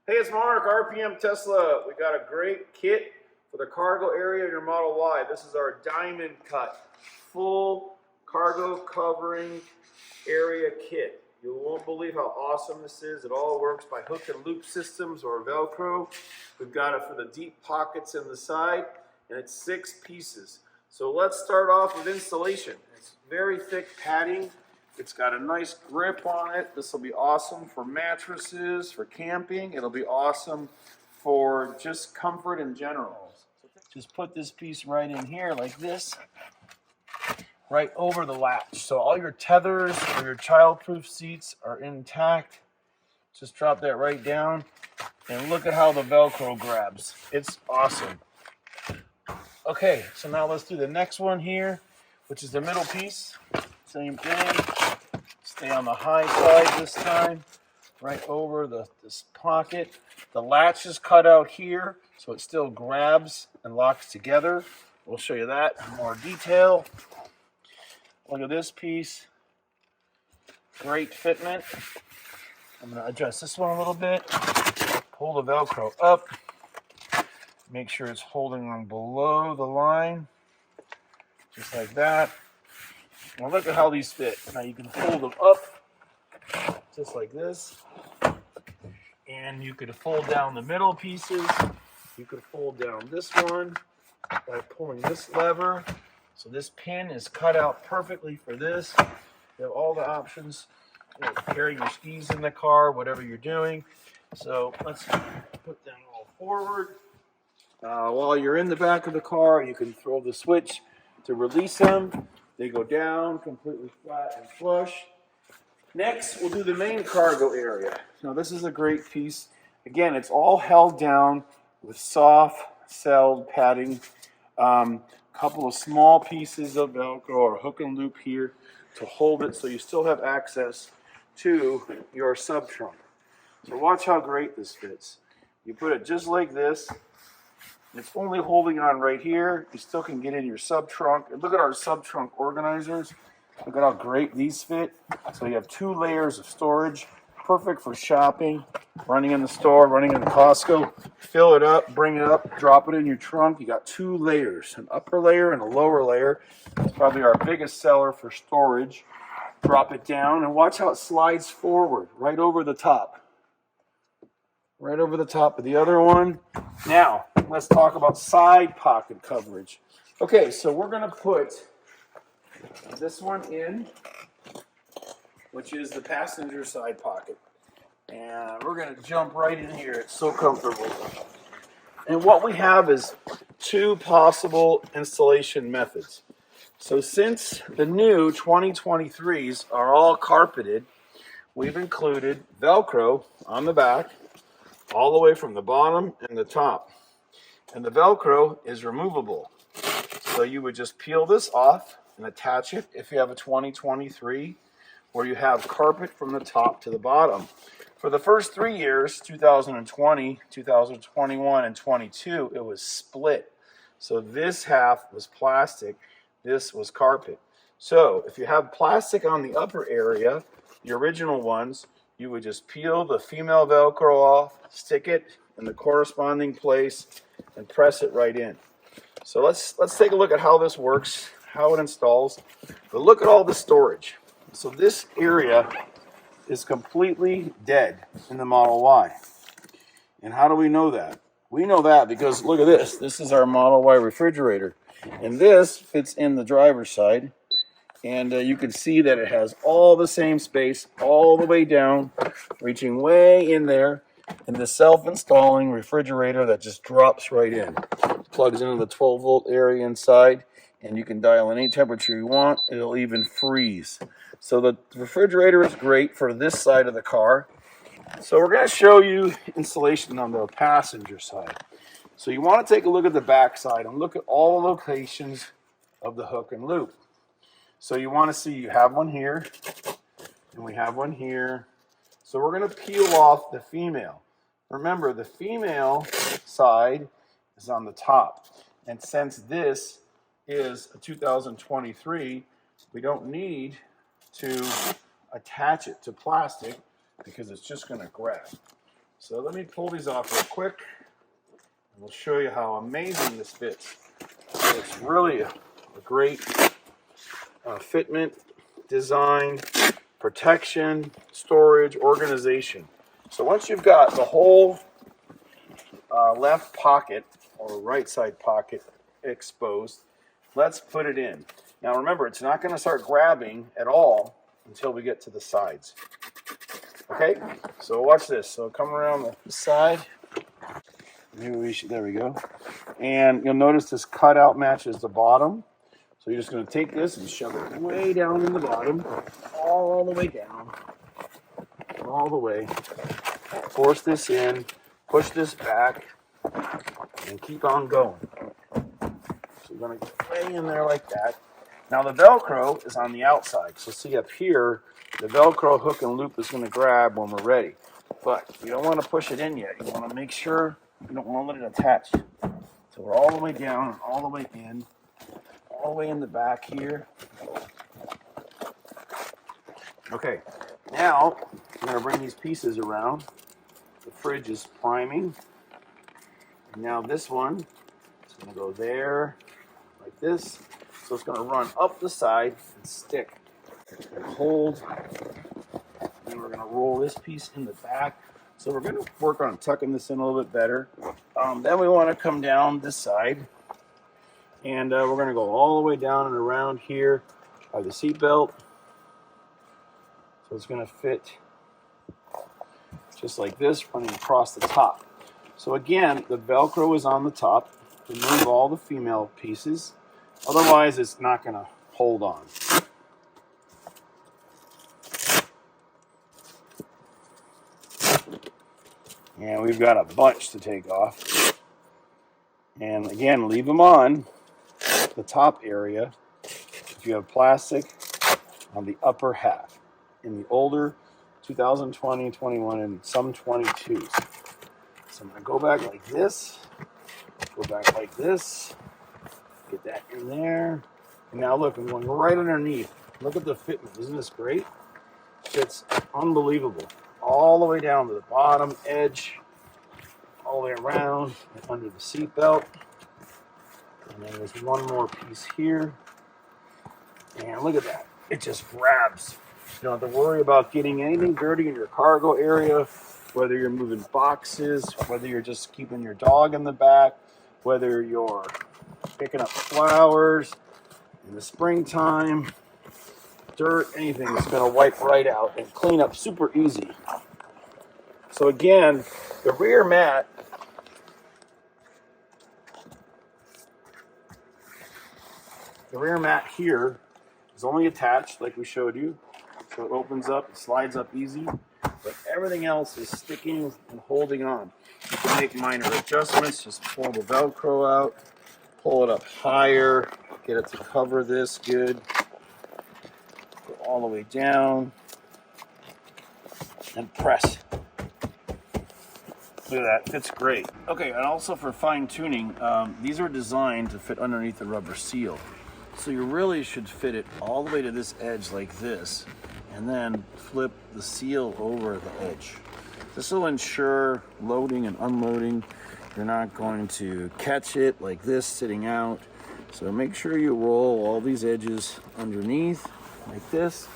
Hey, it's Mark, RPM Tesla. We got a great kit for the cargo area in your Model Y. This is our diamond cut, full cargo covering area kit. You won't believe how awesome this is. It all works by hook and loop systems or Velcro. We've got it for the deep pockets in the side, and it's 6 pieces. So let's start off with installation. It's very thick padding. It's got a nice grip on it. This will be awesome for mattresses, for camping. It'll be awesome for just comfort in general. Just put this piece right in here like this, right over the latch. So all your tethers or your child-proof seats are intact. Just drop that right down and look at how the Velcro grabs. It's awesome. Okay, so now let's do the next one here, which is the middle piece. Same thing. Stay on the high side this time, right over this pocket. The latch is cut out here, so it still grabs and locks together. We'll show you that in more detail. Look at this piece. Great fitment. I'm going to adjust this one a little bit. Pull the Velcro up. Make sure it's holding on below the line, just like that. Now look at how these fit. Now you can fold them up, just like this. And you could fold down the middle pieces. You could fold down this one by pulling this lever. So this pin is cut out perfectly for this. You have all the options. You know, carrying your skis in the car, whatever you're doing. So let's put them all forward. While you're in the back of the car, you can throw the switch to release them. They go down completely flat and flush. Next, we'll do the main cargo area. Now, this is a great piece. Again, it's all held down with soft celled padding. Couple of small pieces of Velcro or hook and loop here to hold it so you still have access to your sub trunk. So watch how great this fits. You put it just like this. It's only holding on right here. You still can get in your sub trunk. And look at our sub trunk organizers. Look at how great these fit. So you have 2 layers of storage. Perfect for shopping, running in the store, running in Costco. Fill it up, bring it up, drop it in your trunk. You got 2 layers, an upper layer and a lower layer. It's probably our biggest seller for storage. Drop it down and watch how it slides forward, right over the top. Right over the top of the other one. Now, let's talk about side pocket coverage. Okay, so we're going to put this one in, which is the passenger side pocket. And we're going to jump right in here. It's so comfortable. And what we have is 2 possible installation methods. So since the new 2023s are all carpeted, we've included Velcro on the back, all the way from the bottom and the top. And the Velcro is removable. So you would just peel this off and attach it if you have a 2023 where you have carpet from the top to the bottom. For the first 3 years, 2020, 2021, and 22, it was split. So this half was plastic, this was carpet. So if you have plastic on the upper area, the original ones, you would just peel the female Velcro off, stick it in the corresponding place, and press it right in. So let's take a look at how this works, how it installs. But look at all the storage. So this area is completely dead in the Model Y. And how do we know that? We know that because look at this. This is our Model Y refrigerator. And this fits in the driver's side. And you can see that it has all the same space all the way down, reaching way in there. And the self-installing refrigerator that just drops right in. Plugs into the 12-volt area inside, and you can dial any temperature you want. It'll even freeze. So the refrigerator is great for this side of the car. So we're going to show you installation on the passenger side. So you want to take a look at the back side and look at all the locations of the hook and loop. So you want to see you have one here, and we have one here. So we're going to peel off the female. Remember, the female side is on the top. And since this is a 2023, we don't need to attach it to plastic because it's just going to grab. So let me pull these off real quick, and we'll show you how amazing this fits. It's really a great fitment, design, protection, storage, organization. So once you've got the whole left pocket or right side pocket exposed, let's put it in. Now remember, it's not going to start grabbing at all until we get to the sides. Okay, so watch this. So come around the side. Maybe we should, there we go. And you'll notice this cutout matches the bottom. So you're just going to take this and shove it way down in the bottom, all the way down, all the way. Force this in, push this back, and keep on going. So you're going to get way in there like that. Now the Velcro is on the outside. So see up here, the Velcro hook and loop is going to grab when we're ready. But you don't want to push it in yet. You want to make sure you don't want to let it attach. So we're all the way down and all the way in. All the way in the back here. Okay, now I'm going to bring these pieces around. The fridge is priming. And now this one is going to go there, like this. So it's going to run up the side and stick and hold. And we're going to roll this piece in the back. So we're going to work on tucking this in a little bit better. Then we want to come down this side. And we're going to go all the way down and around here by the seat belt. So it's going to fit just like this, running across the top. So again, the Velcro is on the top. Remove all the female pieces. Otherwise, it's not going to hold on. And we've got a bunch to take off. And again, leave them on the top area if you have plastic on the upper half. In the older 2020, 21, and some 22s. So I'm going to go back like this, go back like this, get that in there. And now look, I'm going right underneath. Look at the fitment. Isn't this great? It's unbelievable. All the way down to the bottom edge, all the way around and under the seat belt. And then there's one more piece here. And look at that. It just grabs. You don't have to worry about getting anything dirty in your cargo area, whether you're moving boxes, whether you're just keeping your dog in the back, whether you're picking up flowers in the springtime, dirt, anything. It's going to wipe right out and clean up super easy. So again, the rear mat here is only attached like we showed you. So it opens up, it slides up easy, but everything else is sticking and holding on. You can make minor adjustments, just pull the Velcro out, pull it up higher, get it to cover this good, go all the way down, and press. Look at that, fits great. Okay, and also for fine tuning, these are designed to fit underneath the rubber seal. So you really should fit it all the way to this edge like this, and then flip the seal over the edge. This will ensure loading and unloading. You're not going to catch it like this sitting out. So make sure you roll all these edges underneath like this.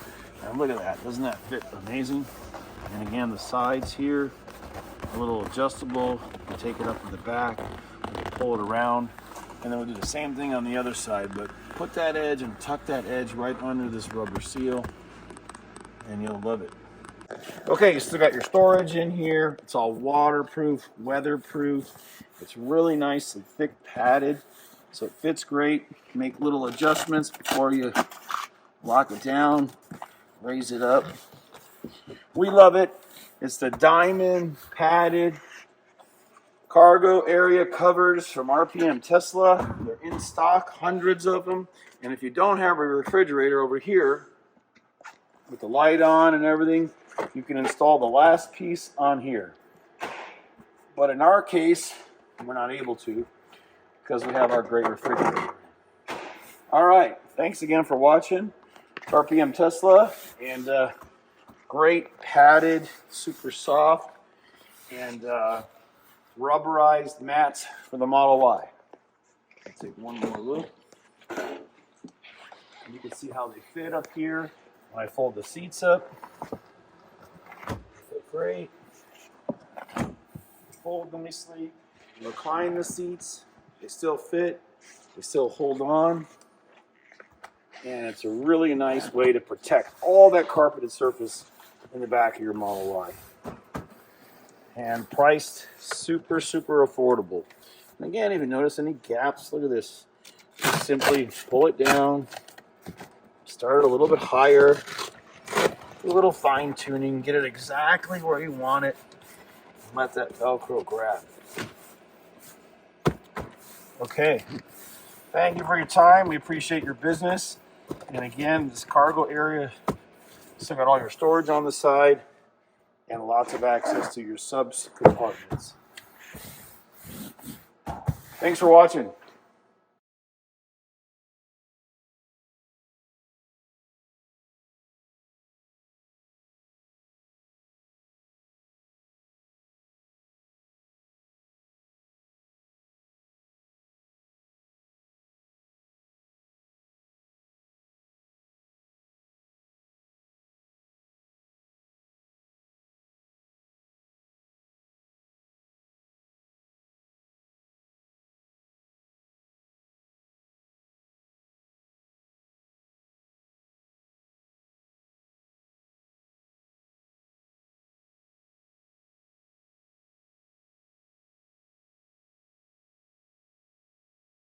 And look at that, doesn't that fit amazing? And again, the sides here, a little adjustable. You can take it up to the back, you can pull it around, and then we'll do the same thing on the other side, but put that edge and tuck that edge right under this rubber seal, and you'll love it. Okay, you still got your storage in here. It's all waterproof, weatherproof. It's really nice and thick padded, so it fits great. Make little adjustments before you lock it down, raise it up. We love it. It's the diamond padded cargo area covers from RPM Tesla. They're in stock, hundreds of them. And if you don't have a refrigerator over here with the light on and everything, you can install the last piece on here. But in our case, we're not able to because we have our great refrigerator. All right, thanks again for watching. RPM Tesla, and great padded, super soft. and rubberized mats for the Model Y. I'll take one more look. You can see how they fit up here. When I fold the seats up, they fit great. Fold nicely. Recline the seats. They still fit. They still hold on. And it's a really nice way to protect all that carpeted surface in the back of your Model Y. And priced super, super affordable. And again, if you notice any gaps, look at this. Just simply pull it down, start it a little bit higher, do a little fine tuning, get it exactly where you want it, and let that Velcro grab. Okay, thank you for your time. We appreciate your business. And again, this cargo area, still got all your storage on the side and lots of access to your subs compartments. Thanks for watching.